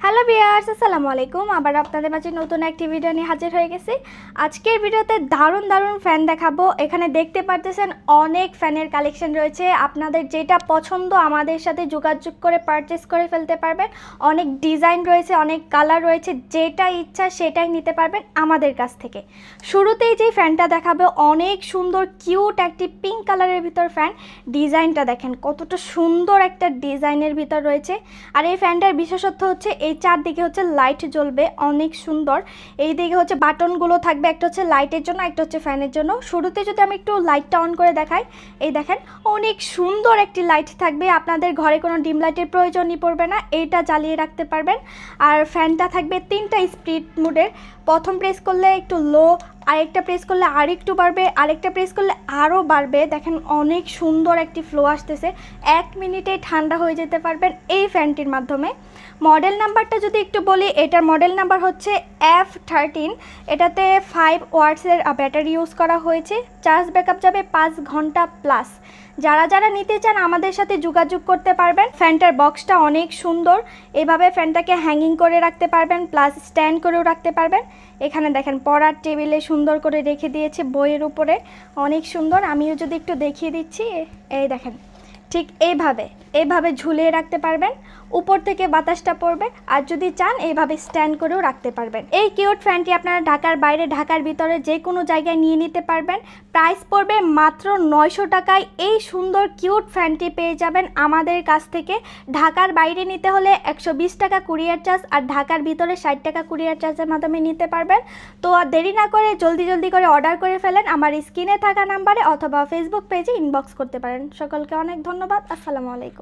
Hello viewers, আসসালামু আলাইকুম। আবার আপনাদের মাঝে নতুন একটি ভিডিও নিয়ে হাজির হয়ে গেছি। আজকের ভিডিওতে দারুণ দারুণ ফ্যান দেখাবো। এখানে দেখতে পারতেছেন অনেক ফ্যানের কালেকশন রয়েছে। আপনাদের যেটা পছন্দ আমাদের সাথে যোগাযোগ করে পারচেস করে ফেলতে পারবেন। অনেক ডিজাইন রয়েছে, অনেক কালার রয়েছে, যেটা ইচ্ছা সেটাই নিতে পারবেন আমাদের কাছ থেকে। শুরুতেই যে ফ্যানটা দেখাবো অনেক সুন্দর কিউট একটি পিঙ্ক কালারের ভিতর ফ্যান। ডিজাইনটা দেখেন কতটা সুন্দর একটা ডিজাইনের ভিতর রয়েছে। আর এই ফ্যানটার বিশেষত্ব হচ্ছে এই চারদিকে হচ্ছে লাইট জ্বলবে, অনেক সুন্দর। এই দিকে হচ্ছে বাটনগুলো থাকবে, একটা হচ্ছে লাইটের জন্য, একটা হচ্ছে ফ্যানের জন্য। শুরুতে যদি আমি একটু লাইটটা অন করে দেখাই, এই দেখেন অনেক সুন্দর একটি লাইট থাকবে। আপনাদের ঘরে কোনো ডিম লাইটের প্রয়োজনই পড়বে না, এইটা জ্বালিয়ে রাখতে পারবেন। আর ফ্যানটা থাকবে 3টা স্পিড মোডের। প্রথম প্রেস করলে একটু লো, আরেকটা প্রেস করলে আরেকটু বাড়বে, আরেকটা প্রেস করলে আরও বাড়বে। দেখেন অনেক সুন্দর একটি ফ্লো আসতেছে। 1 মিনিটে ঠান্ডা হয়ে যেতে পারবেন এই ফ্যানটির মাধ্যমে। মডেল নাম্বারটা যদি একটু বলি, এটার মডেল নাম্বার হচ্ছে F13। এটাতে 5 ওয়াটসের ব্যাটারি ইউজ করা হয়েছে। চার্জ ব্যাকআপ যাবে 5 ঘন্টা প্লাস। যারা যারা নিতে চান আমাদের সাথে যোগাযোগ করতে পারবেন। ফ্যানটার বক্সটা অনেক সুন্দর, এভাবে ফ্যানটাকে হ্যাঙ্গিং করে রাখতে পারবেন, প্লাস স্ট্যান্ড করেও রাখতে পারবেন। এখানে দেখেন পড়ার টেবিলে সুন্দর করে রেখে দিয়েছে বইয়ের উপরে, অনেক সুন্দর। আমিও যদি একটু দেখিয়ে দিচ্ছি, এই দেখেন ঠিক এইভাবে ঝুলিয়ে রাখতে পারবেন, উপর থেকে বাতাসটা পড়বে। আর যদি চান এইভাবে স্ট্যান্ড করেও রাখতে পারবেন। এই কিউট ফ্যানটি আপনারা ঢাকার বাইরে, ঢাকার ভিতরে যে কোনো জায়গায় নিয়ে নিতে পারবেন। প্রাইস পড়বে মাত্র 900 টাকায়। এই সুন্দর কিউট ফ্যানটি পেয়ে যাবেন আমাদের কাছ থেকে। ঢাকার বাইরে নিতে হলে 120 টাকা কুরিয়ার চার্জ, আর ঢাকার ভিতরে 60 টাকা কুরিয়ার চার্জের মাধ্যমে নিতে পারবেন। তো আর দেরি না করে জলদি করে অর্ডার করে ফেলেন। আমার স্ক্রিনে থাকা নাম্বারে অথবা ফেসবুক পেজে ইনবক্স করতে পারেন। সকলকে অনেক ধন্যবাদ। আসসালামু আলাইকুম।